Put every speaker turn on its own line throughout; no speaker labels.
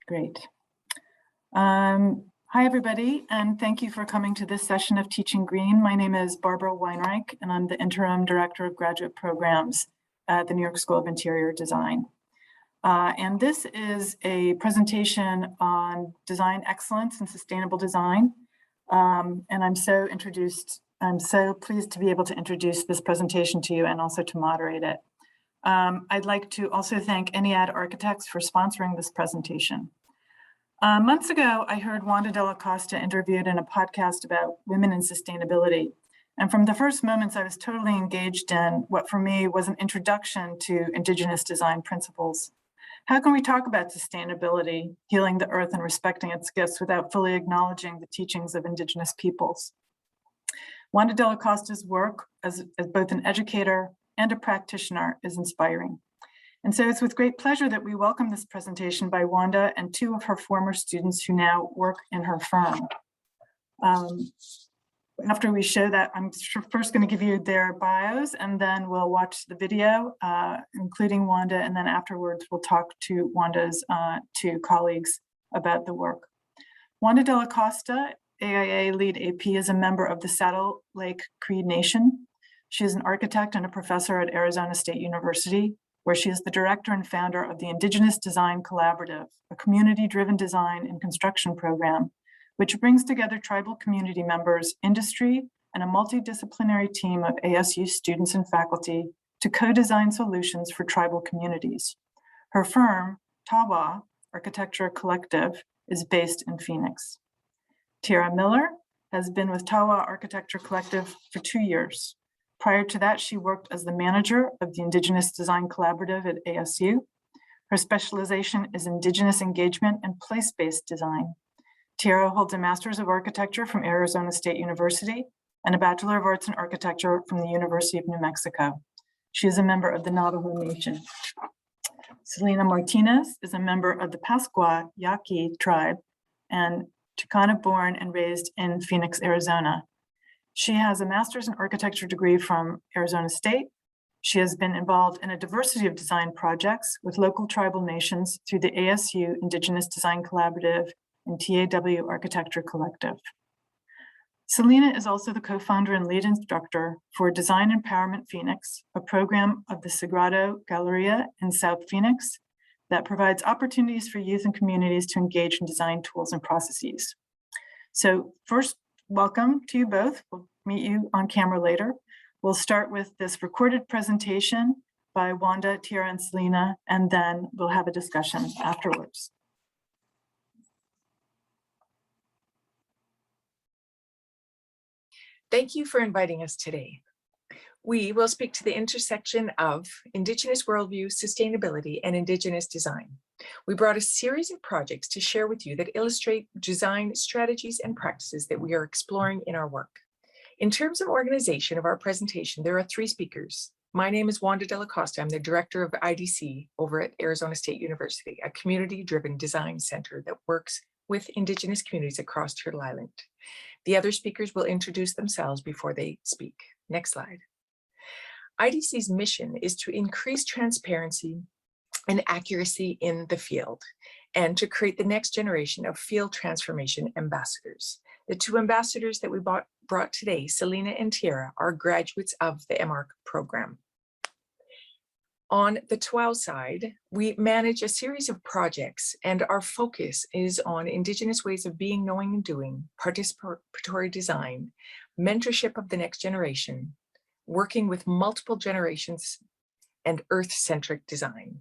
Great. Hi, everybody, and thank you for coming to this session of Teaching Green. My name is Barbara Weinreich, and I'm the Interim Director of Graduate Programs at the New York School of Interior Design. And this is a presentation on design excellence and sustainable design. And I'm so pleased to be able to introduce this presentation to you and also to moderate it. I'd like to also thank NYSID Architects for sponsoring this presentation. Months ago, I heard Wanda Dalla Costa interviewed in a podcast about women in sustainability. And from the first moments, I was totally engaged in what for me was an introduction to Indigenous design principles. How can we talk about sustainability, healing the earth and respecting its gifts without fully acknowledging the teachings of Indigenous peoples? Wanda Dalla Costa's work as both an educator and a practitioner is inspiring. And so it's with great pleasure that we welcome this presentation by Wanda and two of her former students who now work in her firm. After we show that, I'm first going to give you their bios, and then we'll watch the video, including Wanda, and then afterwards we'll talk to Wanda's two colleagues about the work. Wanda Dalla Costa, AIA Lead AP, is a member of the Saddle Lake Cree Nation. She is an architect and a professor at Arizona State University, where she is the director and founder of the Indigenous Design Collaborative, a community-driven design and construction program, which brings together tribal community members, industry, and a multidisciplinary team of ASU students and faculty to co-design solutions for tribal communities. Her firm, Tawa Architecture Collective, is based in Phoenix. Tiara Miller has been with Tawa Architecture Collective for 2 years. Prior to that, she worked as the manager of the Indigenous Design Collaborative at ASU. Her specialization is Indigenous engagement and place-based design. Tiara holds a Master's of Architecture from Arizona State University and a Bachelor of Arts in Architecture from the University of New Mexico. She is a member of the Navajo Nation. Selena Martinez is a member of the Pascua Yaqui tribe and Chicana born and raised in Phoenix, Arizona. She has a master's in architecture degree from Arizona State. She has been involved in a diversity of design projects with local tribal nations through the ASU Indigenous Design Collaborative and TAW Architecture Collective. Selena is also the co-founder and lead instructor for Design Empowerment Phoenix, a program of the Sagrado Galleria in South Phoenix that provides opportunities for youth and communities to engage in design tools and processes. So first, welcome to you both. We'll meet you on camera later. We'll start with this recorded presentation by Wanda, Tiara, and Selena, and then we'll have a discussion afterwards.
Thank you for inviting us today. We will speak to the intersection of Indigenous worldview, sustainability, and Indigenous design. We brought a series of projects to share with you that illustrate design strategies and practices that we are exploring in our work. In terms of organization of our presentation, there are 3 speakers. My name is Wanda Dalla Costa. I'm the director of IDC over at Arizona State University, a community-driven design center that works with Indigenous communities across Turtle Island. The other speakers will introduce themselves before they speak. Next slide. IDC's mission is to increase transparency and accuracy in the field and to create the next generation of field transformation ambassadors. The 2 ambassadors that we brought today, Selena and Tiara, are graduates of the MARC program. On the TWOW side, we manage a series of projects, and our focus is on Indigenous ways of being, knowing, and doing, participatory design, mentorship of the next generation, working with multiple generations, and earth-centric design.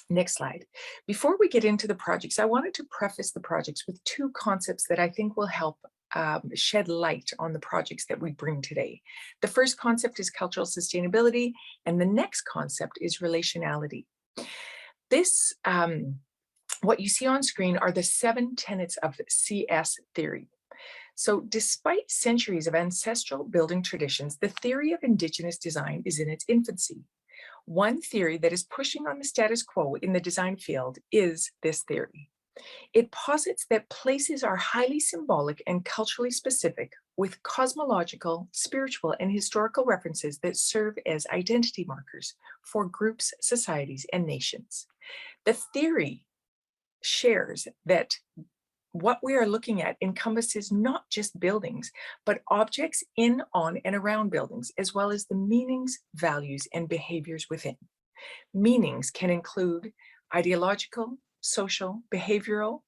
Next slide. Before we get into the projects, I wanted to preface the projects with 2 concepts that I think will help shed light on the projects that we bring today. The first concept is cultural sustainability, and the next concept is relationality. This, what you see on screen are the 7 tenets of CS theory. So despite centuries of ancestral building traditions, the theory of Indigenous design is in its infancy. One theory that is pushing on the status quo in the design field is this theory. It posits that places are highly symbolic and culturally specific, with cosmological, spiritual, and historical references that serve as identity markers for groups, societies, and nations. The theory shares that what we are looking at encompasses not just buildings, but objects in, on, and around buildings, as well as the meanings, values, and behaviors within. Meanings can include ideological, social, behavioral,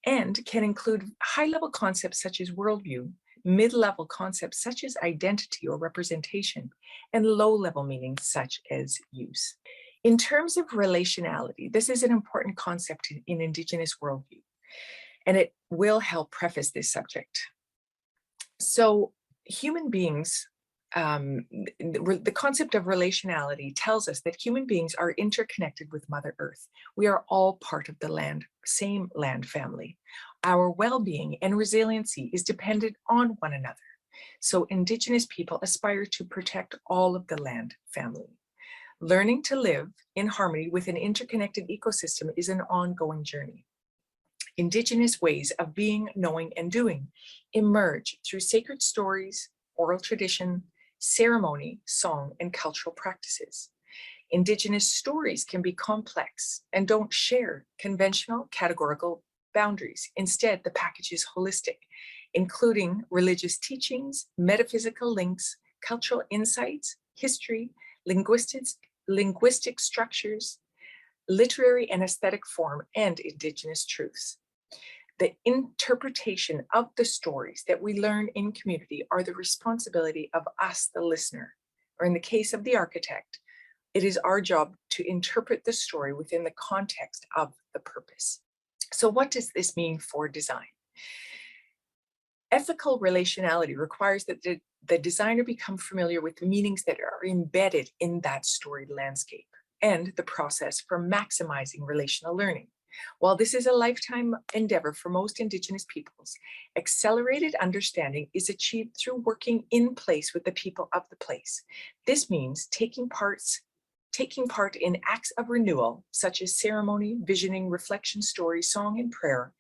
and can include high-level concepts such as worldview, mid-level concepts such as identity or representation, and low-level meanings such as use. In terms of relationality, this is an important concept in Indigenous worldview, and it will help preface this subject. So human beings, the concept of relationality tells us that human beings are interconnected with Mother Earth. We are all part of the same land family. Our well-being and resiliency is dependent on one another. So Indigenous people aspire to protect all of the land family. Learning to live in harmony with an interconnected ecosystem is an ongoing journey. Indigenous ways of being, knowing, and doing emerge through sacred stories, oral tradition, ceremony, song, and cultural practices. Indigenous stories can be complex and don't share conventional categorical boundaries. Instead, the package is holistic, including religious teachings, metaphysical links, cultural insights, history, linguistic structures, literary and aesthetic form, and Indigenous truths. The interpretation of the stories that we learn in community are the responsibility of us, the listener, or in the case of the architect, it is our job to interpret the story within the context of the purpose. So what does this mean for design? Ethical relationality requires that the designer become familiar with the meanings that are embedded in that storied landscape and the process for maximizing relational learning. While this is a lifetime endeavor for most Indigenous peoples, accelerated understanding is achieved through working in place with the people of the place. This means taking part in acts of renewal, such as ceremony, visioning, reflection, story, song, and prayer,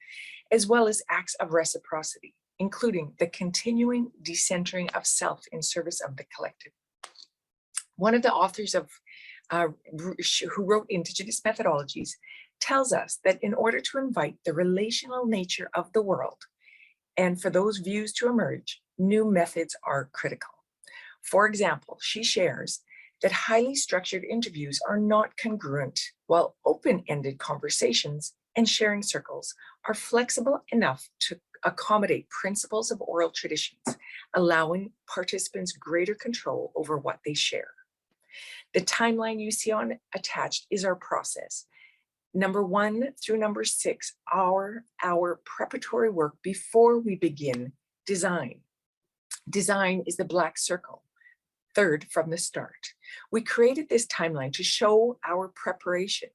as well as acts of reciprocity, including the continuing decentering of self in service of the collective. One of the authors who wrote Indigenous Methodologies tells us that in order to invite the relational nature of the world and for those views to emerge, new methods are critical. For example, she shares that highly structured interviews are not congruent, while open-ended conversations and sharing circles are flexible enough to accommodate principles of oral traditions, allowing participants greater control over what they share. The timeline you see attached is our process. Number 1 through number 6 are our preparatory work before we begin design. Design is the black circle, third from the start. We created this timeline to show our preparation.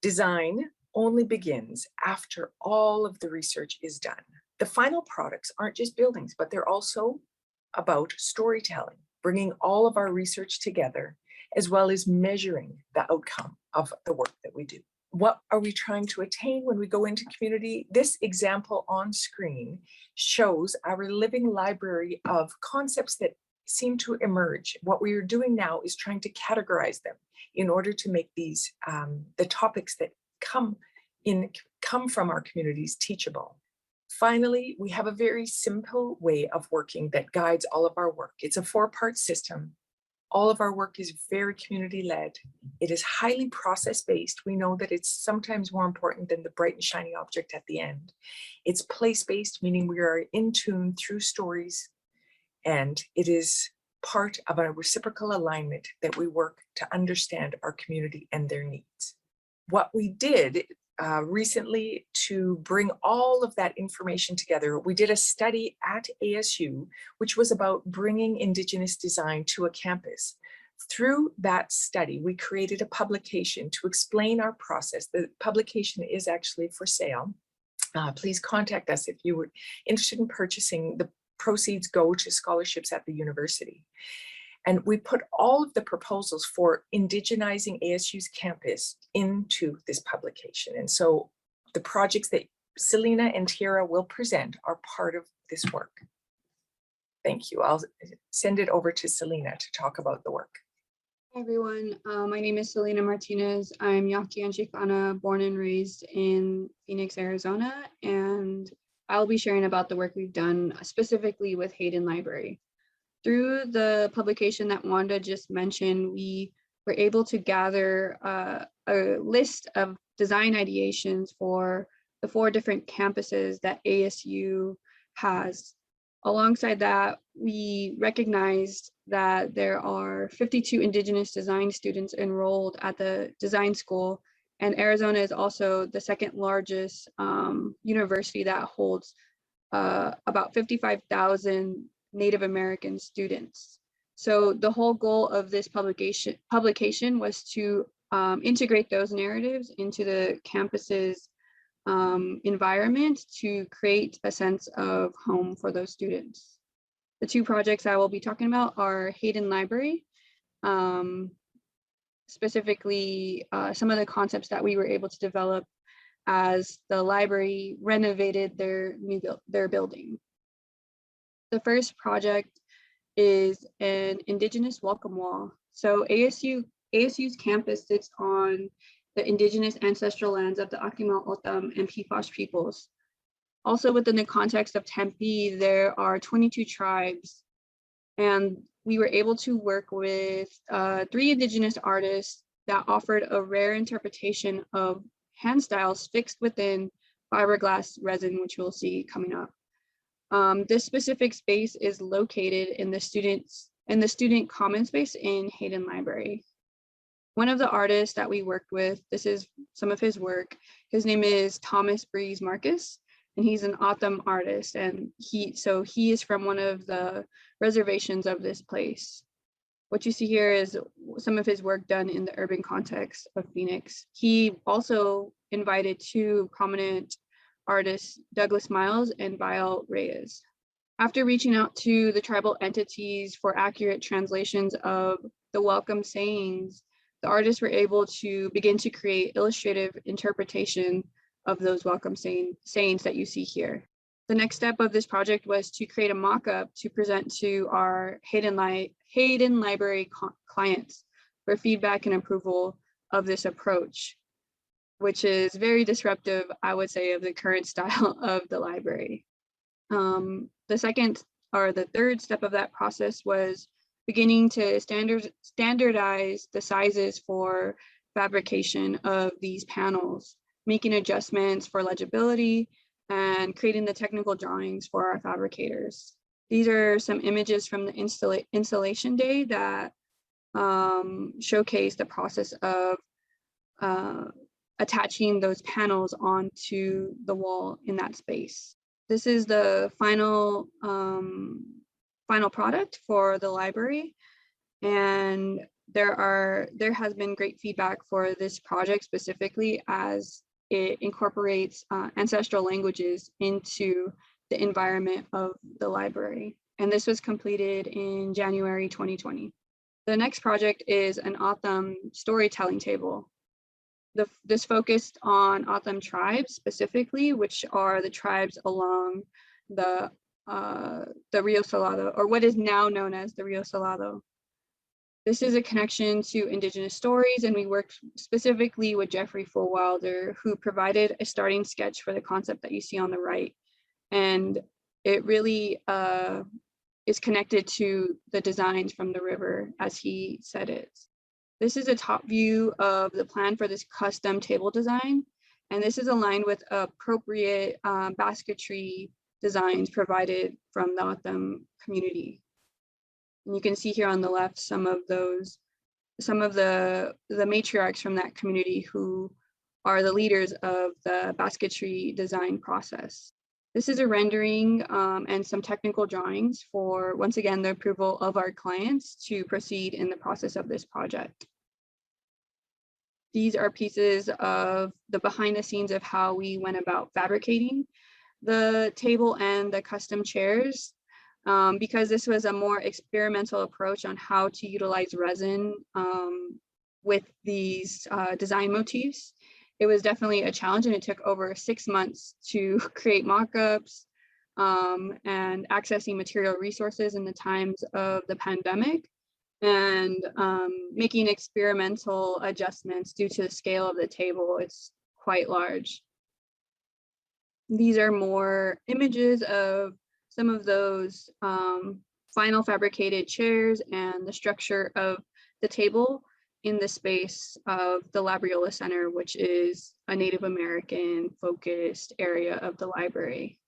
Design only begins after all of the research is done. The final products aren't just buildings, but they're also about storytelling, bringing all of our research together, as well as measuring the outcome of the work that we do. What are we trying to attain when we go into community? This example on screen shows our living library of concepts that seem to emerge. What we are doing now is trying to categorize them in order to make these, the topics that come from our communities teachable. Finally, we have a very simple way of working that guides all of our work. It's a 4-part system. All of our work is very community-led. It is highly process-based. We know that it's sometimes more important than the bright and shiny object at the end. It's place-based, meaning we are in tune through stories, and it is part of a reciprocal alignment that we work to understand our community and their needs. What we did recently to bring all of that information together, we did a study at ASU, which was about bringing Indigenous design to a campus. Through that study, we created a publication to explain our process. The publication is actually for sale. Please contact us if you were interested in purchasing. The proceeds go to scholarships at the university. And we put all of the proposals for indigenizing ASU's campus into this publication. And so the projects that Elena and Tiara will present are part of this work. Thank you. I'll send it over to Elena to talk about the work.
Hi everyone, my name is Selena Martinez. I'm Yaqui and Chicana, born and raised in Phoenix, Arizona, and I'll be sharing about the work we've done specifically with Hayden Library. Through the publication that Wanda just mentioned, we were able to gather a list of design ideations for the 4 different campuses that ASU has. Alongside that, we recognized that there are 52 Indigenous design students enrolled at the design school, and Arizona is also the 2nd largest university that holds about 55,000 Native American students. So the whole goal of this publication was to integrate those narratives into the campus's environment to create a sense of home for those students. The 2 projects I will be talking about are Hayden Library, specifically some of the concepts that we were able to develop as the library renovated their building. The first project is an Indigenous welcome wall. So ASU's campus sits on the Indigenous ancestral lands of the Akimel, Otham, and Pifash peoples. Also within the context of Tempe, there are 22 tribes, and we were able to work with 3 Indigenous artists that offered a rare interpretation of hand styles fixed within fiberglass resin, which we'll see coming up. This specific space is located in the student common space in Hayden Library. One of the artists that we worked with, this is some of his work. His name is Thomas Breeze Marcus, and he's an Otham artist, and he is from one of the reservations of this place. What you see here is some of his work done in the urban context of Phoenix. He also invited 2 prominent artists, Douglas Miles and Bael Reyes. After reaching out to the tribal entities for accurate translations of the welcome sayings, the artists were able to begin to create illustrative interpretation of those welcome sayings that you see here. The next step of this project was to create a mock-up to present to our Hayden Library clients for feedback and approval of this approach, which is very disruptive, I would say, of the current style of the library. The third step of that process was beginning to standardize the sizes for fabrication of these panels, making adjustments for legibility, and creating the technical drawings for our fabricators. These are some images from the installation day that showcase the process of attaching those panels onto the wall in that space. This is the final product for the library, and there has been great feedback for this project specifically as it incorporates ancestral languages into the environment of the library. And this was completed in January 2020. The next project is an Otham storytelling table. This focused on Otham tribes specifically, which are the tribes along the Rio Salado, or what is now known as the Rio Salado. This is a connection to Indigenous stories, and we worked specifically with Jeffrey Fulwilder, who provided a starting sketch for the concept that you see on the right. And it really is connected to the designs from the river, as he said it. This is a top view of the plan for this custom table design, and this is aligned with appropriate basketry designs provided from the Otham community. And you can see here on the left some of the matriarchs from that community who are the leaders of the basketry design process. This is a rendering and some technical drawings for, once again, the approval of our clients to proceed in the process of this project. These are pieces of the behind the scenes of how we went about fabricating the table and the custom chairs, because this was a more experimental approach on how to utilize resin with these design motifs. It was definitely a challenge, and it took over 6 months to create mock-ups and accessing material resources in the times of the pandemic. and making experimental adjustments due to the scale of the table. It's quite large. These are more images of some of those final fabricated chairs and the structure of the table in the space of the Labriola Center, which is a Native American focused area of the library.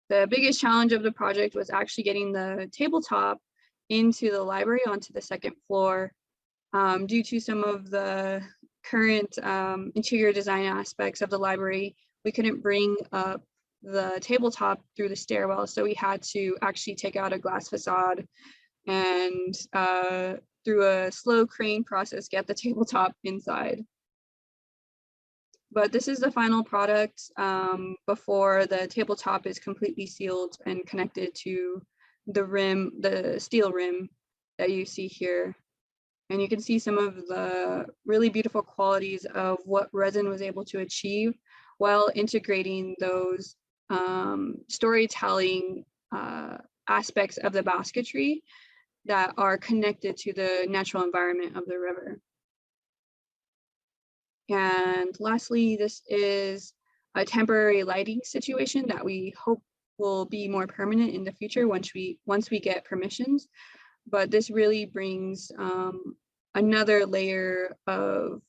The biggest challenge of the project was actually getting the tabletop into the library onto the second floor due to some of the current interior design aspects of the library. We couldn't bring up the tabletop through the stairwell, so we had to actually take out a glass facade and through a slow crane process, get the tabletop inside. But this is the final product before the tabletop is completely sealed and connected to the rim, the steel rim that you see here. And you can see some of the really beautiful qualities of what resin was able to achieve while integrating those storytelling aspects of the basketry that are connected to the natural environment of the river. And lastly, this is a temporary lighting situation that we hope will be more permanent in the future once we get permissions. But this really brings another layer of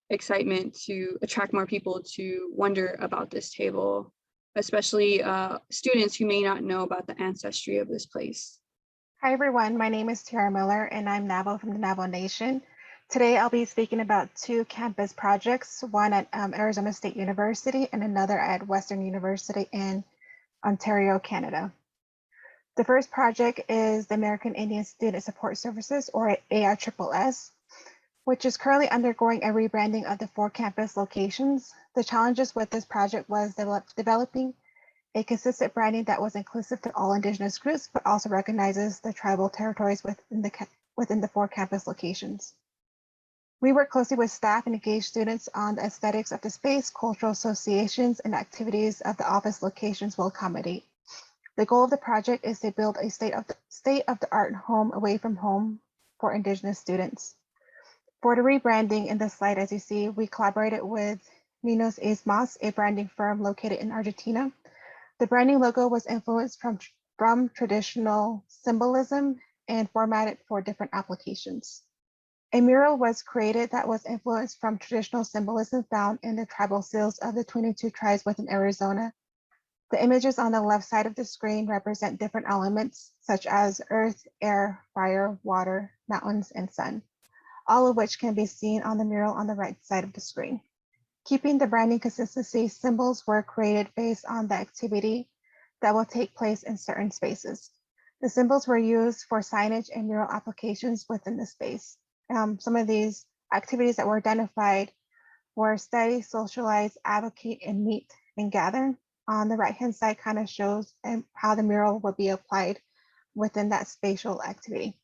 excitement to attract more people to wonder about this table, especially students who may not know about the ancestry of this place.
Hi everyone, my name is Tiara Miller and I'm Navajo from the Navajo Nation. Today I'll be speaking about two campus projects, one at Arizona State University and another at Western University in Ontario, Canada. The first project is the American Indian Student Support Services, or AISSS, which is currently undergoing a rebranding of the 4 campus locations. The challenges with this project was developing a consistent branding that was inclusive to all Indigenous groups, but also recognizes the tribal territories within the 4 campus locations. We work closely with staff and engage students on the aesthetics of the space, cultural associations, and activities of the office locations will accommodate. The goal of the project is to build a state-of-the-art home away from home for Indigenous students. For the rebranding in this slide, as you see, we collaborated with Minos Esmas, a branding firm located in Argentina. The branding logo was influenced from traditional symbolism and formatted for different applications. A mural was created that was influenced from traditional symbolism found in the tribal seals of the 22 tribes within Arizona. The images on the left side of the screen represent different elements such as earth, air, fire, water, mountains, and sun, all of which can be seen on the mural on the right side of the screen. Keeping the branding consistency, symbols were created based on the activity that will take place in certain spaces. The symbols were used for signage and mural applications within the space. Some of these activities that were identified were study, socialize, advocate, and meet and gather. On the right-hand side kind of shows how the mural will be applied within that spatial activity.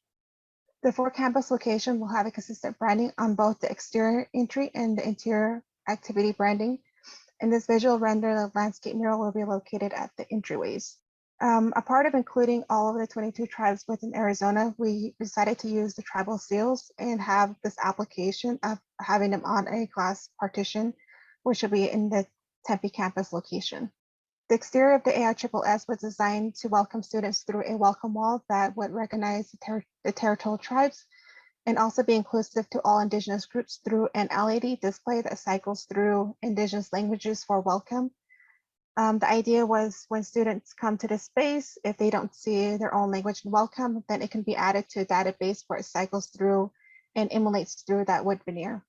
The 4 campus location will have a consistent branding on both the exterior entry and the interior activity branding. In this visual render, the landscape mural will be located at the entryways. A part of including all of the 22 tribes within Arizona, we decided to use the tribal seals and have this application of having them on a glass partition, which will be in the Tempe campus location. The exterior of the AISSS was designed to welcome students through a welcome wall that would recognize the territorial tribes and also be inclusive to all Indigenous groups through an LED display that cycles through Indigenous languages for welcome. The idea was when students come to the space, if they don't see their own language in welcome, then it can be added to a database where it cycles through and emulates through that wood veneer.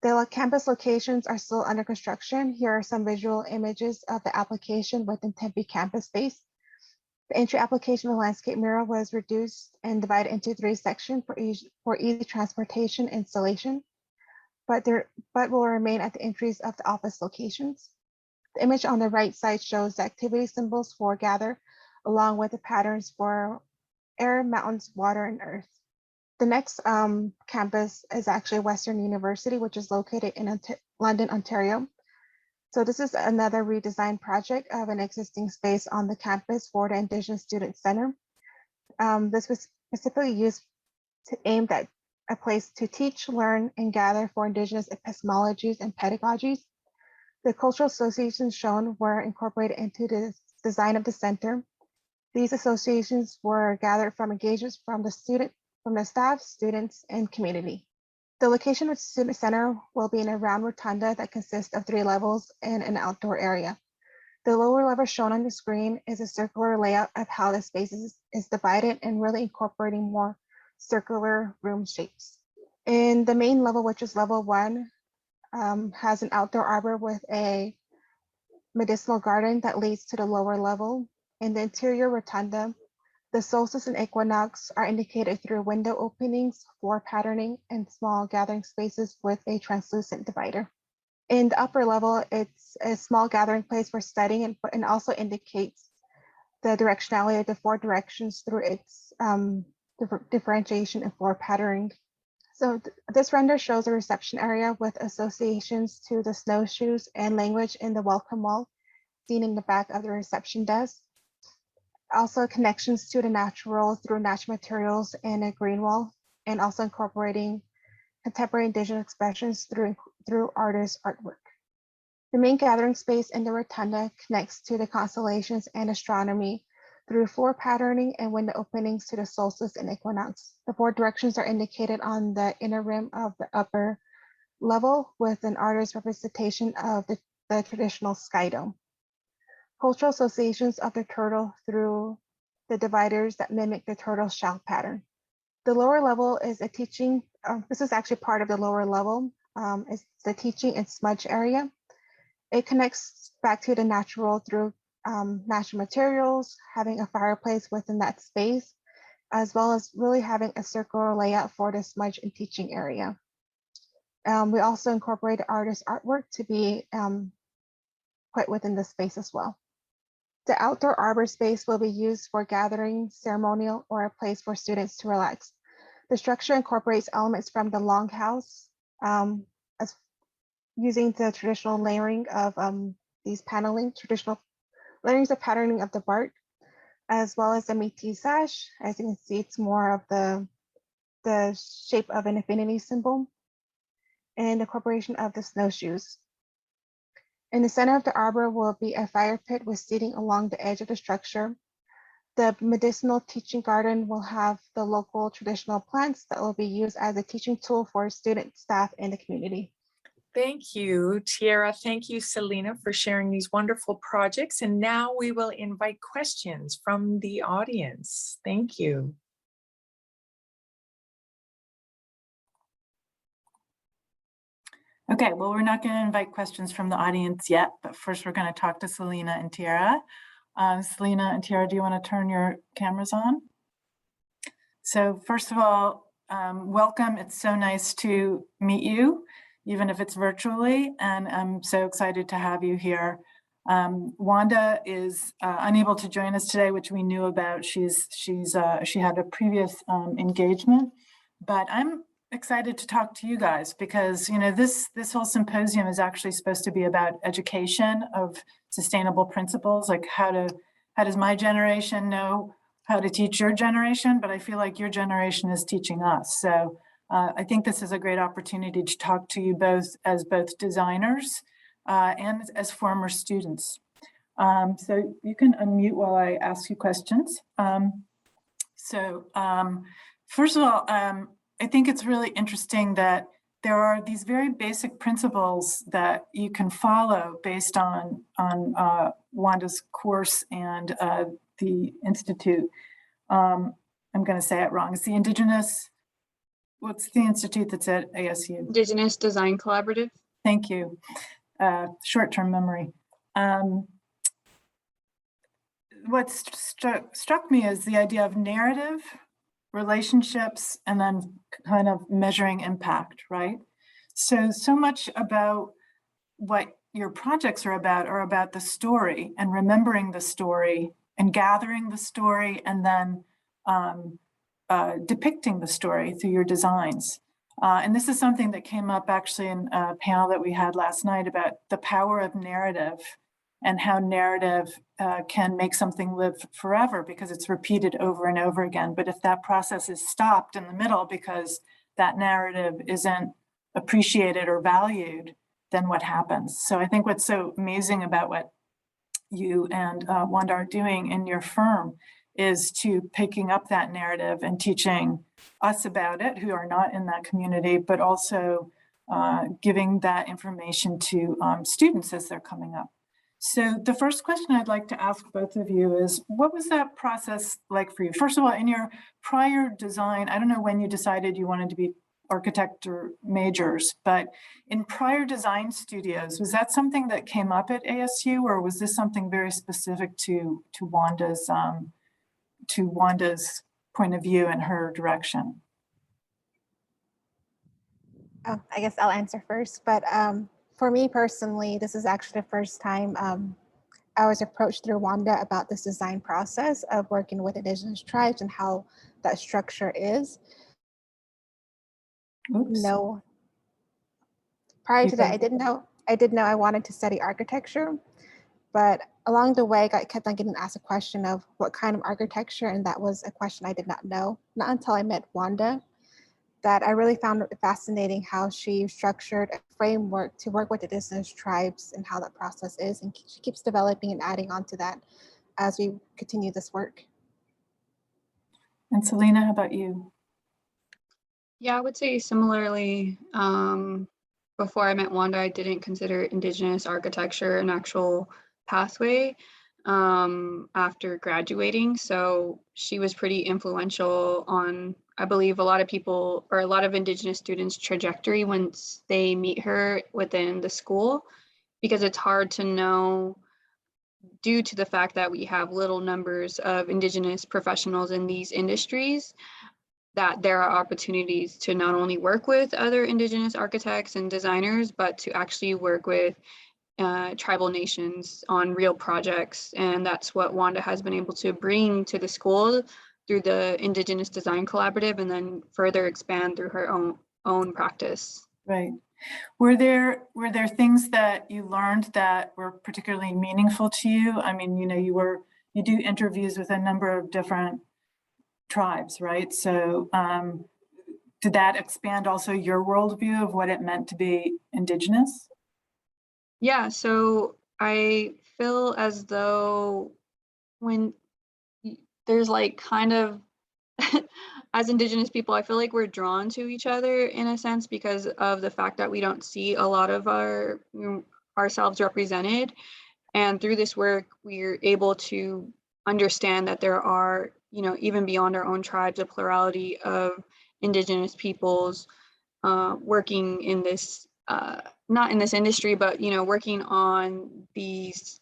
The campus locations are still under construction. Here are some visual images of the application within Tempe campus space. The entry application of the landscape mural was reduced and divided into 3 sections for easy transportation installation, but will remain at the entries of the office locations. The image on the right side shows the activity symbols for gather, along with the patterns for air, mountains, water, and earth. The next campus is actually Western University, which is located in London, Ontario. So this is another redesign project of an existing space on the campus for the Indigenous Student Center. This was specifically used aimed at a place to teach, learn, and gather for Indigenous epistemologies and pedagogies. The cultural associations shown were incorporated into the design of the center. These associations were gathered from engagements from the staff, students, and community. The location of the student center will be in a round rotunda that consists of 3 levels and an outdoor area. The lower level shown on the screen is a circular layout of how the space is divided and really incorporating more circular room shapes. In the main level, which is level 1, has an outdoor arbor with a medicinal garden that leads to the lower level. In the interior rotunda, the solstice and equinox are indicated through window openings, floor patterning, and small gathering spaces with a translucent divider. In the upper level, it's a small gathering place for studying and also indicates the directionality of the 4 directions through its differentiation and floor patterning. So this render shows a reception area with associations to the snowshoes and language in the welcome wall seen in the back of the reception desk. Also connections to the natural through natural materials and a green wall, and also incorporating contemporary Indigenous expressions through artist artwork. The main gathering space in the rotunda connects to the constellations and astronomy through floor patterning and window openings to the solstice and equinox. The 4 directions are indicated on the inner rim of the upper level with an artist's representation of the traditional sky dome. Cultural associations of the turtle through the dividers that mimic the turtle shell pattern. The lower level is a teaching, this is actually part of the lower level, is the teaching and smudge area. It connects back to the natural through natural materials, having a fireplace within that space, as well as really having a circular layout for the smudge and teaching area. We also incorporate artist artwork to be put within the space as well. The outdoor arbor space will be used for gathering, ceremonial, or a place for students to relax. The structure incorporates elements from the longhouse, as using the traditional layering of these paneling, traditional layerings of patterning of the bark, as well as the métis sash. As you can see, it's more of the shape of an infinity symbol, and the incorporation of the snowshoes. In the center of the arbor will be a fire pit with seating along the edge of the structure. The medicinal teaching garden will have the local traditional plants that will be used as a teaching tool for students, staff, and the community.
Thank you, Tiara. Thank you, Selena, for sharing these wonderful projects. And now we will invite questions from the audience. Thank you.
Okay, well, we're not going to invite questions from the audience yet, but first we're going to talk to Selena and Tiara. Selena and Tiara, do you want to turn your cameras on? So first of all, welcome. It's so nice to meet you, even if it's virtually, and I'm so excited to have you here. Wanda is unable to join us today, which we knew about. She had a previous engagement, but I'm excited to talk to you guys because this whole symposium is actually supposed to be about education of sustainable principles, like how does my generation know how to teach your generation, but I feel like your generation is teaching us. So I think this is a great opportunity to talk to you both as both designers and as former students. So you can unmute while I ask you questions. First of all, I think it's really interesting that there are these very basic principles that you can follow based on Wanda's course and the Institute. I'm going to say it wrong. It's the Indigenous, what's the institute that's at ASU?
Indigenous Design Collaborative.
Thank you. Short-term memory. What struck me is the idea of narrative, relationships, and then kind of measuring impact, right? So much about what your projects are about the story and remembering the story and gathering the story and then depicting the story through your designs. And this is something that came up actually in a panel that we had last night about the power of narrative and how narrative can make something live forever because it's repeated over and over again. But if that process is stopped in the middle because that narrative isn't appreciated or valued, then what happens? So I think what's so amazing about what you and Wanda are doing in your firm is to picking up that narrative and teaching us about it who are not in that community, but also giving that information to students as they're coming up. So the first question I'd like to ask both of you is, what was that process like for you? First of all, in your prior design, I don't know when you decided you wanted to be architecture majors, but in prior design studios, was that something that came up at ASU, or was this something very specific to Wanda's point of view and her direction?
I guess I'll answer first, but for me personally, this is actually the first time I was approached through Wanda about this design process of working with Indigenous tribes and how that structure is.
Oops.
No, prior to that, I didn't know I wanted to study architecture, but along the way, I kept on getting asked a question of what kind of architecture, and that was a question I did not know, not until I met Wanda, that I really found it fascinating how she structured a framework to work with Indigenous tribes and how that process is. And she keeps developing and adding on to that as we continue this work.
And Selena, how about you?
Yeah, I would say similarly. Before I met Wanda, I didn't consider Indigenous architecture an actual pathway after graduating. So she was pretty influential on, I believe, a lot of people or a lot of Indigenous students' trajectory once they meet her within the school, because it's hard to know, due to the fact that we have little numbers of Indigenous professionals in these industries, that there are opportunities to not only work with other Indigenous architects and designers, but to actually work with tribal nations on real projects. And that's what Wanda has been able to bring to the school through the Indigenous Design Collaborative, and then further expand through her own practice.
Right. Were there things that you learned that were particularly meaningful to you? I mean, you know, you do interviews with a number of different tribes, right? So did that expand also your worldview of what it meant to be Indigenous?
Yeah, so I feel as though when there's like kind of, as Indigenous people, I feel like we're drawn to each other in a sense because of the fact that we don't see a lot of ourselves represented. And through this work, we're able to understand that there are, you know, even beyond our own tribes, a plurality of Indigenous peoples working in this, not in this industry, but, you know, working on these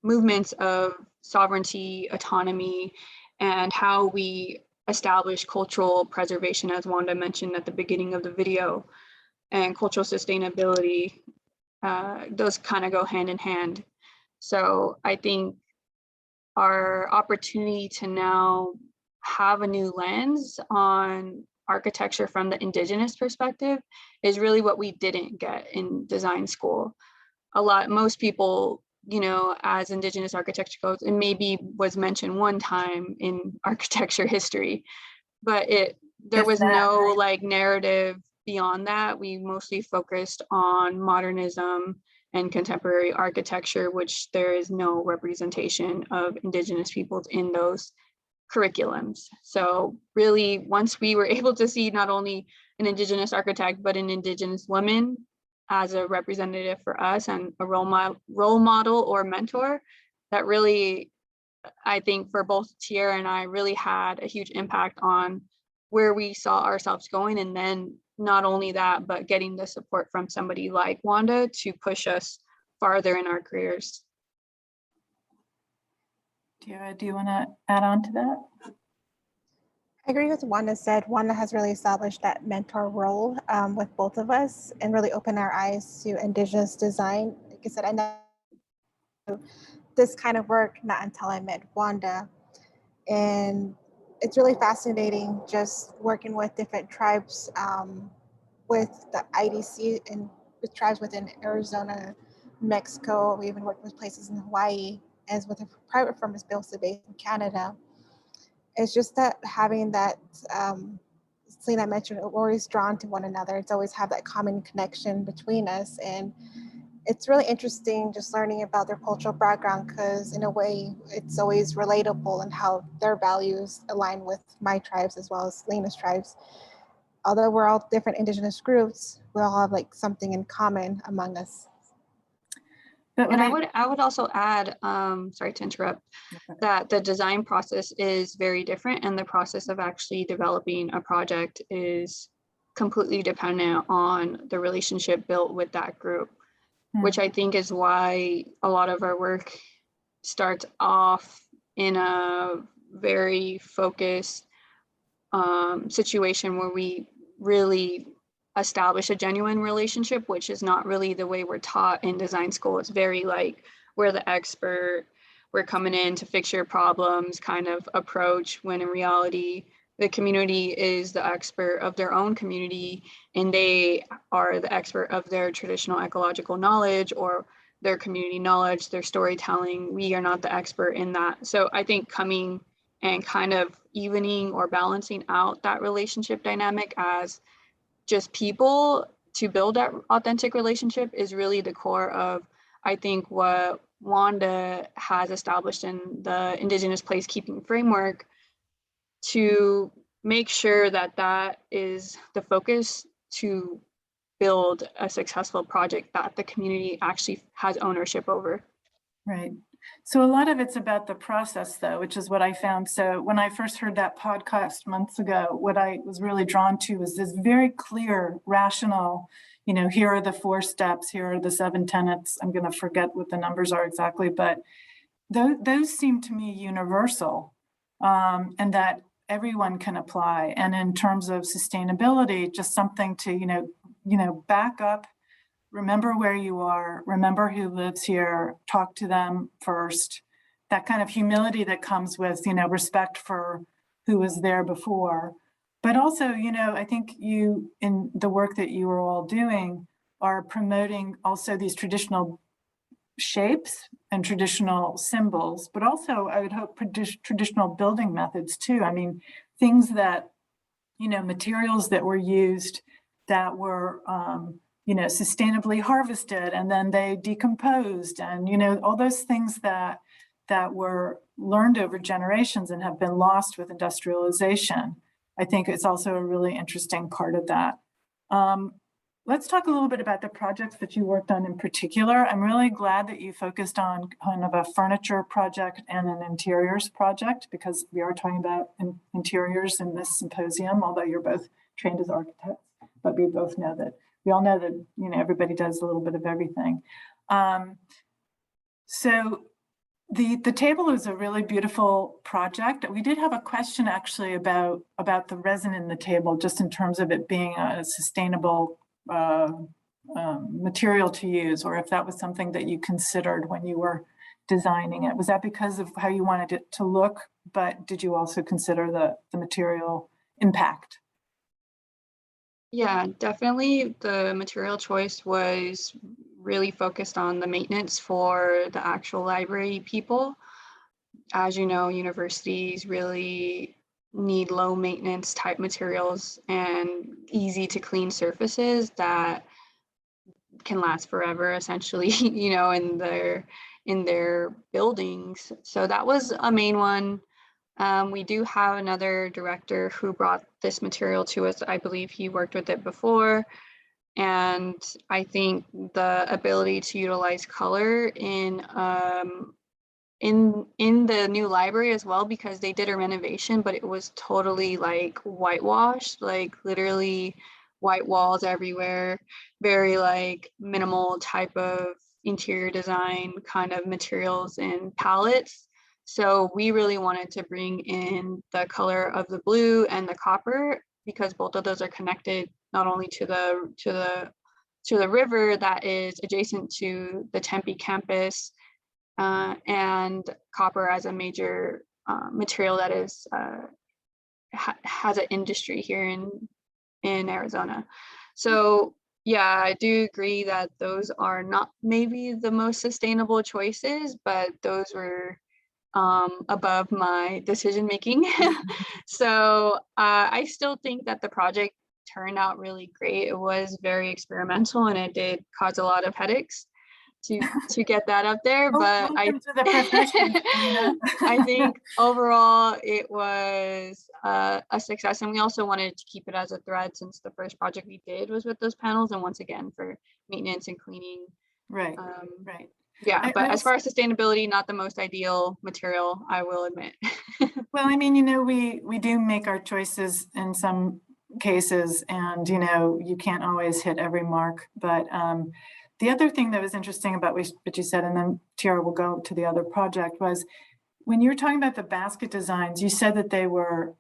movements of sovereignty, autonomy, and how we establish cultural preservation, as Wanda mentioned at the beginning of the video, and cultural sustainability. Those kind of go hand in hand. So I think our opportunity to now have a new lens on architecture from the Indigenous perspective is really what we didn't get in design school. Most people, you know, as Indigenous architecture goes, it maybe was mentioned one time in architecture history, but there was no like narrative beyond that. We mostly focused on modernism and contemporary architecture, which there is no representation of Indigenous peoples in those curriculums. So really, once we were able to see not only an Indigenous architect, but an Indigenous woman as a representative for us and a role model or mentor, that really, I think for both Tiara and I, really had a huge impact on where we saw ourselves going. And then not only that, but getting the support from somebody like Wanda to push us farther in our careers.
Tiara, do you want to add on to that?
I agree with what Wanda said. Wanda has really established that mentor role with both of us and really opened our eyes to Indigenous design. Like I said, I know this kind of work not until I met Wanda. And it's really fascinating just working with different tribes with the IDC and with tribes within Arizona Mexico. We even worked with places in Hawaii, as with a private firm is based in Canada. It's just that having that, Selena mentioned, we're always drawn to one another. It's always have that common connection between us. And it's really interesting just learning about their cultural background, because in a way it's always relatable and how their values align with my tribes as well as Selena's tribes. Although we're all different indigenous groups, we all have like something in common among us.
But
And I would also add, sorry to interrupt, that the design process is very different, and the process of actually developing a project is completely dependent on the relationship built with that group, which I think is why a lot of our work starts off in a very focused situation where we really establish a genuine relationship, which is not really the way we're taught in design school. It's very like, we're the expert, we're coming in to fix your problems kind of approach, when in reality, the community is the expert of their own community, and they are the expert of their traditional ecological knowledge or their community knowledge, their storytelling. We are not the expert in that. So I think coming and kind of evening or balancing out that relationship dynamic as just people to build that authentic relationship is really the core of, I think, what Wanda has established in the Indigenous Placekeeping Framework, to make sure that that is the focus to build a successful project that the community actually has ownership over.
Right. So a lot of it's about the process, though, which is what I found. So when I first heard that podcast months ago, what I was really drawn to was this very clear, rational, here are the 4 steps, here are the 7 tenets. I'm going to forget what the numbers are exactly, but those seem to me universal, and that everyone can apply. And in terms of sustainability, just something to, back up. Remember where you are, remember who lives here, talk to them first. That kind of humility that comes with, respect for who was there before. But also, I think you, in the work that you are all doing, are promoting also these traditional shapes and traditional symbols, but also I would hope traditional building methods too. I mean, things that, materials that were used that were, sustainably harvested, and then they decomposed, and all those things that were learned over generations and have been lost with industrialization. I think it's also a really interesting part of that. Let's talk a little bit about the projects that you worked on in particular. I'm really glad that you focused on kind of a furniture project and an interiors project, because we are talking about interiors in this symposium, although you're both trained as architects, but we both know that we all know that, everybody does a little bit of everything. So the table is a really beautiful project. We did have a question actually about the resin in the table, just in terms of it being a sustainable material to use, or if that was something that you considered when you were designing it. Was that because of how you wanted it to look, but did you also consider the material impact?
Yeah, definitely the material choice was really focused on the maintenance for the actual library people. As you know, universities really need low maintenance type materials and easy to clean surfaces that can last forever, essentially, in their buildings. So that was a main one. We do have another director who brought this material to us. I believe he worked with it before. And I think the ability to utilize color in the new library as well, because they did a renovation, but it was totally like whitewashed, like literally white walls everywhere, very like minimal type of interior design kind of materials and palettes. So we really wanted to bring in the color of the blue and the copper, because both of those are connected not only to the river that is adjacent to the Tempe campus, and copper as a major material that is has an industry here in Arizona. So yeah, I do agree that those are not maybe the most sustainable choices, but those were above my decision making. So I still think that the project turned out really great. It was very experimental and it did cause a lot of headaches to get that up there, but
Welcome to the profession, Elena.
I think overall it was a success, and we also wanted to keep it as a thread since the first project we did was with those panels, and once again for maintenance and cleaning.
Right,
Um,
right.
yeah, but
I
as far as sustainability, not the most ideal material, I will admit.
Well, I mean, we do make our choices in some cases, and you can't always hit every mark. But the other thing that was interesting about what you said, and then Tiara will go to the other project, was when you were talking about the basket designs, you said that they were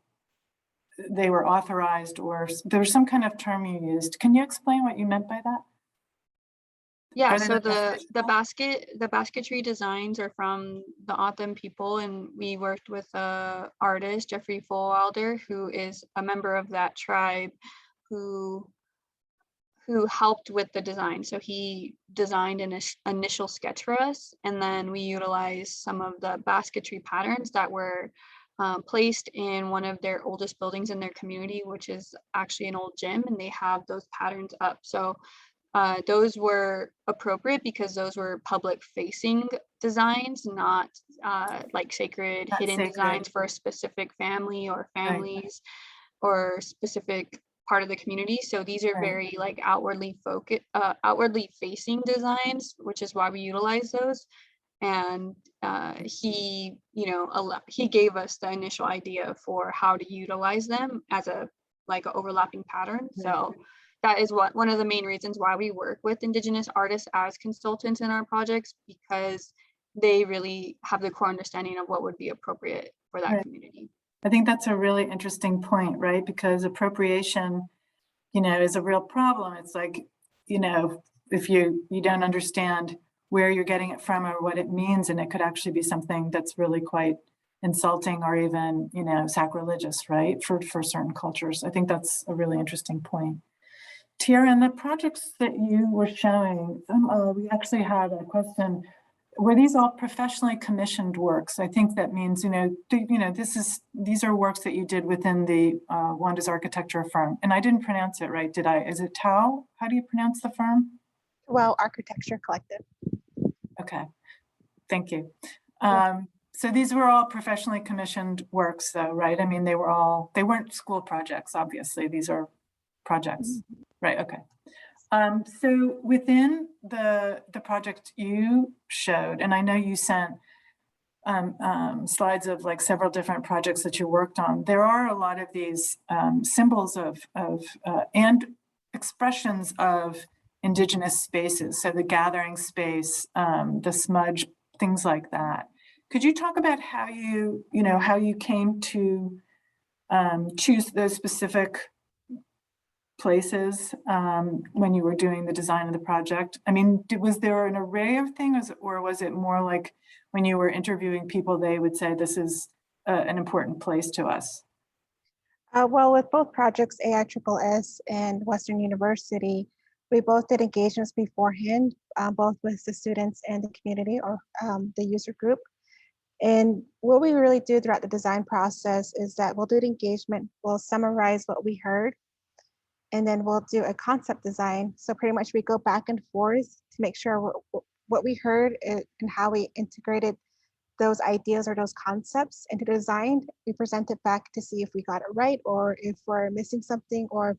authorized, or there was some kind of term you used. Can you explain what you meant by that?
Yeah,
Are they
so
like
the
official?
basketry designs are from the O'odham people, and we worked with a artist, Jeffrey Fulwilder, who is a member of that tribe, who helped with the design. So he designed an initial sketch for us, and then we utilized some of the basketry patterns that were placed in one of their oldest buildings in their community, which is actually an old gym, and they have those patterns up. So those were appropriate because those were public facing designs, not like sacred
Not
hidden
sacred.
designs for a specific family or
Right,
families or specific part of the community. So these are
right.
very like outwardly facing designs, which is why we utilize those. And he, he gave us the initial idea for how to utilize them as a like an overlapping pattern. So that is one of the main reasons why we work with Indigenous artists as consultants in our projects, because they really have the core understanding of what would be appropriate for that
Right.
community.
I think that's a really interesting point, right? Because appropriation, is a real problem. It's like, if you don't understand where you're getting it from or what it means, and it could actually be something that's really quite insulting or even, sacrilegious, right? For certain cultures. I think that's a really interesting point. Tiara, in the projects that you were showing, we actually had a question. Were these all professionally commissioned works? I think that means, these are works that you did within the Wanda's architecture firm. And I didn't pronounce it right, did I? Is it Tao? How do you pronounce the firm?
Well, Architecture Collective.
Okay, thank you.
Yeah.
So these were all professionally commissioned works though, right? I mean, they weren't school projects, obviously. These are projects, right? Okay. So within the project you showed, and I know you sent slides of like several different projects that you worked on, there are a lot of these symbols of and expressions of Indigenous spaces. So the gathering space, the smudge, things like that. Could you talk about how you came to choose those specific places when you were doing the design of the project? I mean, was there an array of things, or was it more like when you were interviewing people, they would say this is an important place to us?
Well, with both projects, AISSS and Western University, we both did engagements beforehand, both with the students and the community or the user group. And what we really do throughout the design process is that we'll do the engagement, we'll summarize what we heard, and then we'll do a concept design. So pretty much we go back and forth to make sure what we heard and how we integrated those ideas or those concepts into the design. We present it back to see if we got it right, or if we're missing something, or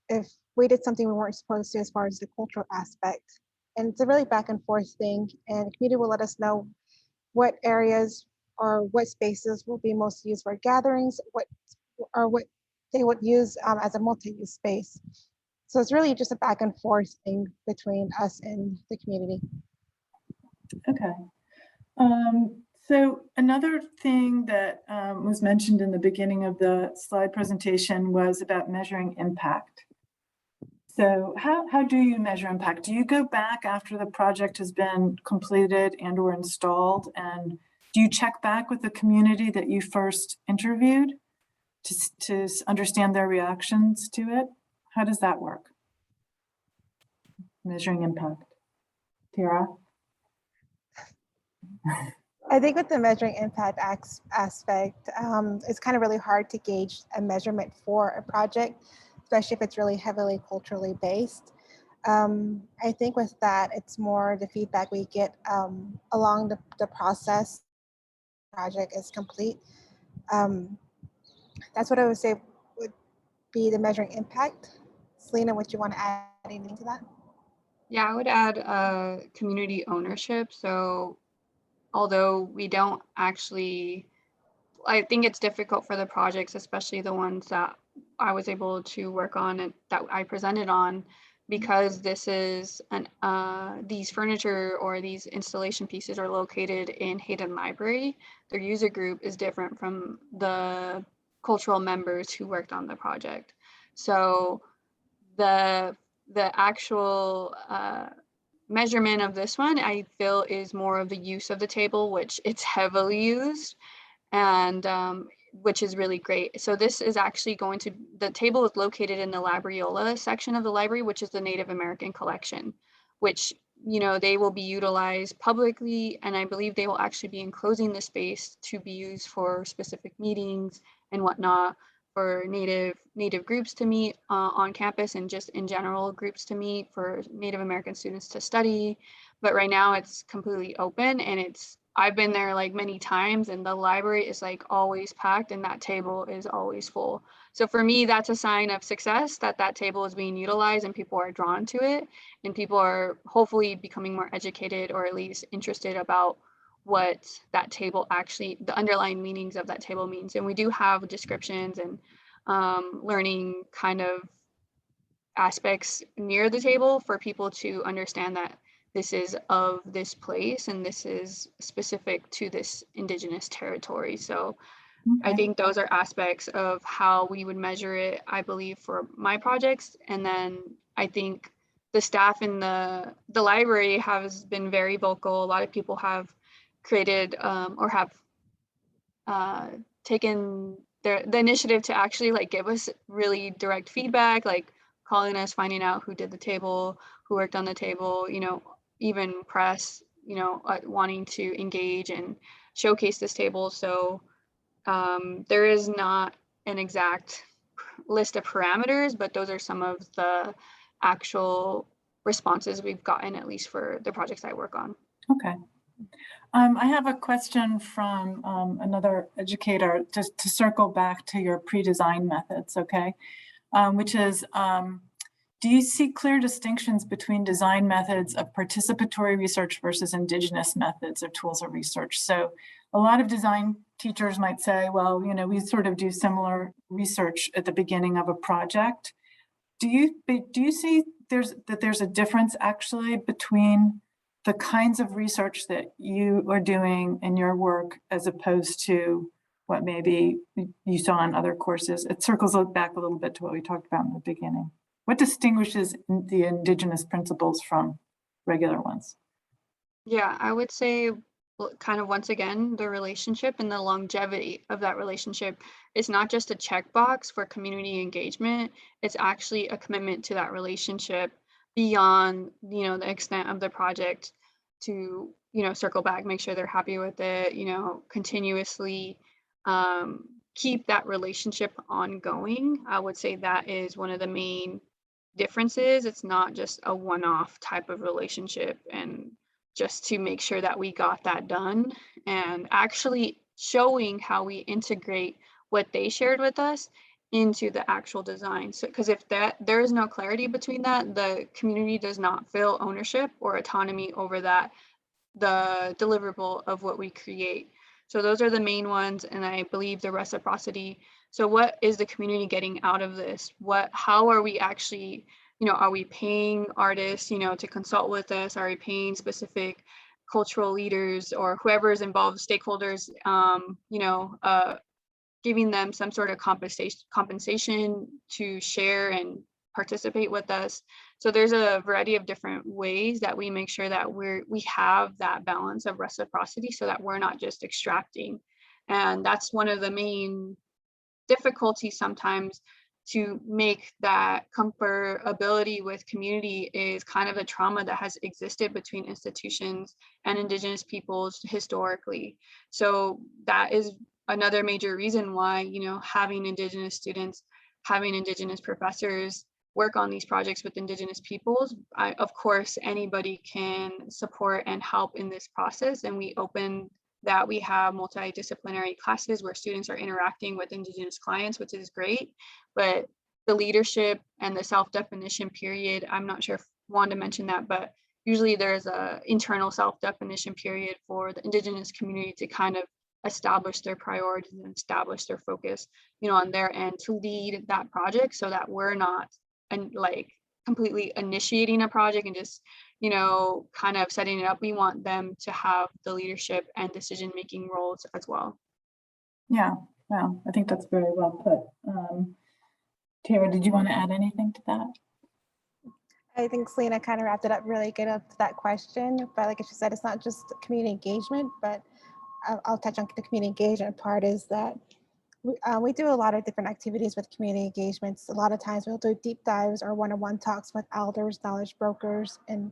if we did something we weren't supposed to as far as the cultural aspect. And it's a really back and forth thing, and the community will let us know what areas or what spaces will be most used for gatherings, what they would use as a multi-use space. So it's really just a back and forth thing between us and the community.
Okay. So another thing that was mentioned in the beginning of the slide presentation was about measuring impact. So how do you measure impact? Do you go back after the project has been completed and or installed, and do you check back with the community that you first interviewed to understand their reactions to it? How does that work? measuring impact? Tiara?
I think with the measuring impact aspect, it's kind of really hard to gauge a measurement for a project, especially if it's really heavily culturally based. I think with that, it's more the feedback we get along the process project is complete. That's what I would say would be the measuring impact. Selena, would you want to add anything to that?
Yeah, I would add community ownership. So although we don't actually, I think it's difficult for the projects, especially the ones that I was able to work on and that I presented on, because this is these furniture or these installation pieces are located in Hayden Library. Their user group is different from the cultural members who worked on the project. So the actual measurement of this one, I feel, is more of the use of the table, which it's heavily used, and which is really great. So this is actually going to, the table is located in the Labriola section of the library, which is the Native American collection, which, you know, they will be utilized publicly, and I believe they will actually be enclosing the space to be used for specific meetings and whatnot, for Native groups to meet on campus, and just in general groups to meet, for Native American students to study. But right now it's completely open, and I've been there like many times, and the library is like always packed and that table is always full. So for me, that's a sign of success, that that table is being utilized and people are drawn to it, and people are hopefully becoming more educated, or at least interested about what that table actually, the underlying meanings of that table means. And we do have descriptions and learning kind of aspects near the table for people to understand that this is of this place and this is specific to this Indigenous territory. So I think those are aspects of how we would measure it, I believe, for my projects. And then I think the staff in the library has been very vocal. A lot of people have created or have taken the initiative to actually like give us really direct feedback, like calling us, finding out who did the table, who worked on the table, you know, even press, you know, wanting to engage and showcase this table. So there is not an exact list of parameters, but those are some of the actual responses we've gotten, at least for the projects I work on.
Okay. I have a question from another educator, just to circle back to your pre-design methods, okay? Which is, do you see clear distinctions between design methods of participatory research versus Indigenous methods or tools of research? So a lot of design teachers might say, well, you know, we sort of do similar research at the beginning of a project. Do you see there's a difference actually between the kinds of research that you are doing in your work as opposed to what maybe you saw in other courses? It circles back a little bit to what we talked about in the beginning. What distinguishes the Indigenous principles from regular ones?
Yeah, I would say kind of once again, the relationship and the longevity of that relationship is not just a checkbox for community engagement. It's actually a commitment to that relationship beyond, you know, the extent of the project, to, you know, circle back, make sure they're happy with it, you know, continuously keep that relationship ongoing. I would say that is one of the main differences. It's not just a one-off type of relationship, and just to make sure that we got that done, and actually showing how we integrate what they shared with us into the actual design. So, because if there is no clarity between that, the community does not feel ownership or autonomy over that, the deliverable of what we create. So those are the main ones, and I believe the reciprocity. So what is the community getting out of this? How are we actually, you know, are we paying artists, you know, to consult with us? Are we paying specific cultural leaders or whoever is involved, stakeholders, you know, giving them some sort of compensation to share and participate with us? So there's a variety of different ways that we make sure that we have that balance of reciprocity, so that we're not just extracting. And that's one of the main difficulties sometimes to make that comfortability with community is kind of a trauma that has existed between institutions and Indigenous peoples historically. So that is another major reason why, you know, having Indigenous students, having Indigenous professors work on these projects with Indigenous peoples. Of course, anybody can support and help in this process. And we open that we have multidisciplinary classes where students are interacting with Indigenous clients, which is great. But the leadership and the self-definition period, I'm not sure if Wanda mentioned that, but usually there's a internal self-definition period for the Indigenous community to kind of establish their priorities and establish their focus, you know, on their end to lead that project, so that we're not like completely initiating a project and just, you know, kind of setting it up. We want them to have the leadership and decision-making roles as well.
Yeah, well, I think that's very well put. Tiara, did you want to add anything to that?
I think Selena kind of wrapped it up really good up to that question. But like she said, it's not just community engagement, but I'll touch on the community engagement part is that we do a lot of different activities with community engagements. A lot of times we'll do deep dives or one-on-one talks with elders, knowledge brokers, and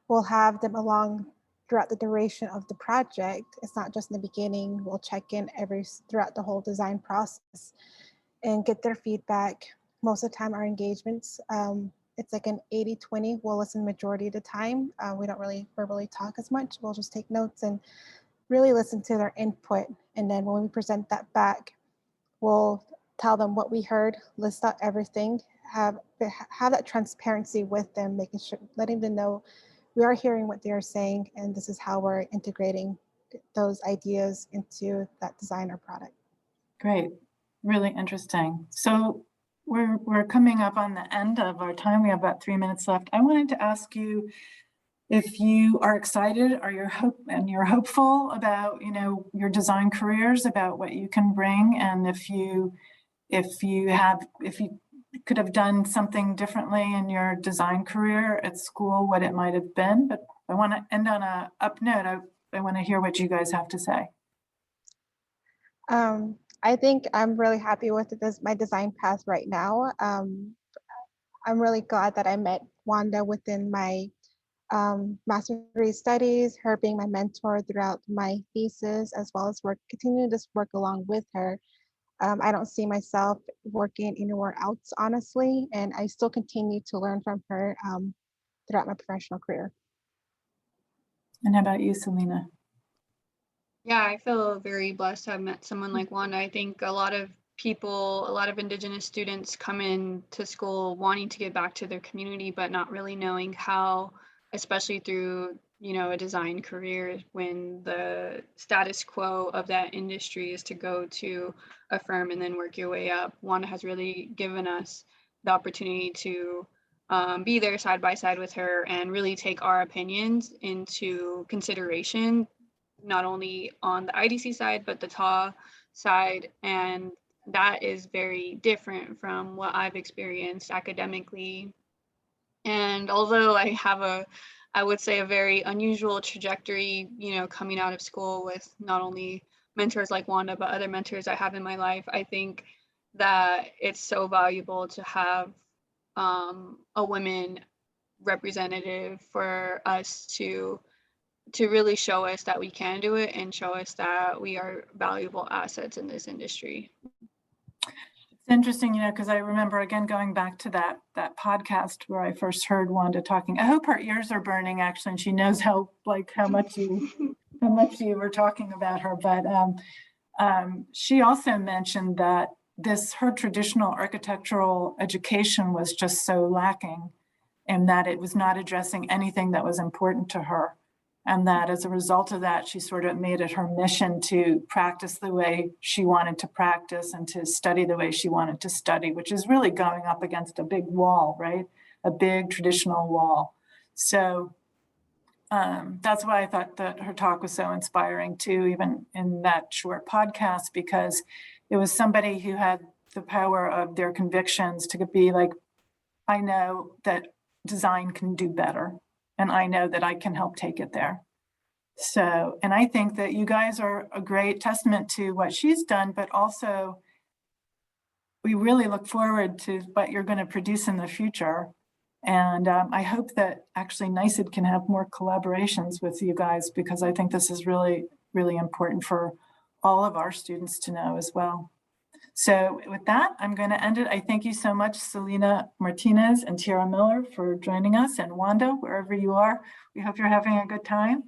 we'll have them along throughout the duration of the project. It's not just in the beginning. We'll check in throughout the whole design process and get their feedback. Most of the time our engagements, it's like an 80-20. We'll listen majority of the time. We don't really verbally talk as much. We'll just take notes and really listen to their input. And then when we present that back, we'll tell them what we heard, list out everything, have that transparency with them, making sure, letting them know we are hearing what they are saying, and this is how we're integrating those ideas into that design or product.
Great, really interesting. So we're coming up on the end of our time. We have about 3 minutes left. I wanted to ask you if you are excited, or you're hopeful about, you know, your design careers, about what you can bring, and if you could have done something differently in your design career at school, what it might have been. But I want to end on a up note. I want to hear what you guys have to say.
I think I'm really happy with my design path right now. I'm really glad that I met Wanda within my master's degree studies, her being my mentor throughout my thesis, as well as continuing to work along with her. I don't see myself working anywhere else, honestly, and I still continue to learn from her throughout my professional career.
And how about you, Selena?
Yeah, I feel very blessed to have met someone like Wanda. I think a lot of people, a lot of Indigenous students come into school wanting to get back to their community, but not really knowing how, especially through, you know, a design career, when the status quo of that industry is to go to a firm and then work your way up. Wanda has really given us the opportunity to be there side by side with her and really take our opinions into consideration, not only on the IDC side, but the TA side. And that is very different from what I've experienced academically. And although I have I would say a very unusual trajectory, you know, coming out of school with not only mentors like Wanda, but other mentors I have in my life, I think that it's so valuable to have a women representative for us to really show us that we can do it and show us that we are valuable assets in this industry.
It's interesting, you know, because I remember, again, going back to that podcast where I first heard Wanda talking. I hope her ears are burning, actually, and she knows how much you were talking about her. But she also mentioned that her traditional architectural education was just so lacking, and that it was not addressing anything that was important to her. And that as a result of that, she sort of made it her mission to practice the way she wanted to practice and to study the way she wanted to study, which is really going up against a big wall, right? A big traditional wall. So that's why I thought that her talk was so inspiring too, even in that short podcast, because it was somebody who had the power of their convictions to be like, I know that design can do better. And I know that I can help take it there. So, and I think that you guys are a great testament to what she's done, but also we really look forward to what you're going to produce in the future. And I hope that actually NYSID can have more collaborations with you guys, because I think this is really, really important for all of our students to know as well. So with that, I'm going to end it. I thank you so much, Selena Martinez and Tiara Miller, for joining us, and Wanda, wherever you are. We hope you're having a good time.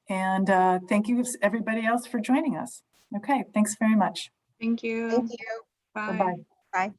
Thank you everybody else for joining us. Okay, thanks very much.
Thank you.
Thank you.
Bye.
Bye-bye.
Bye.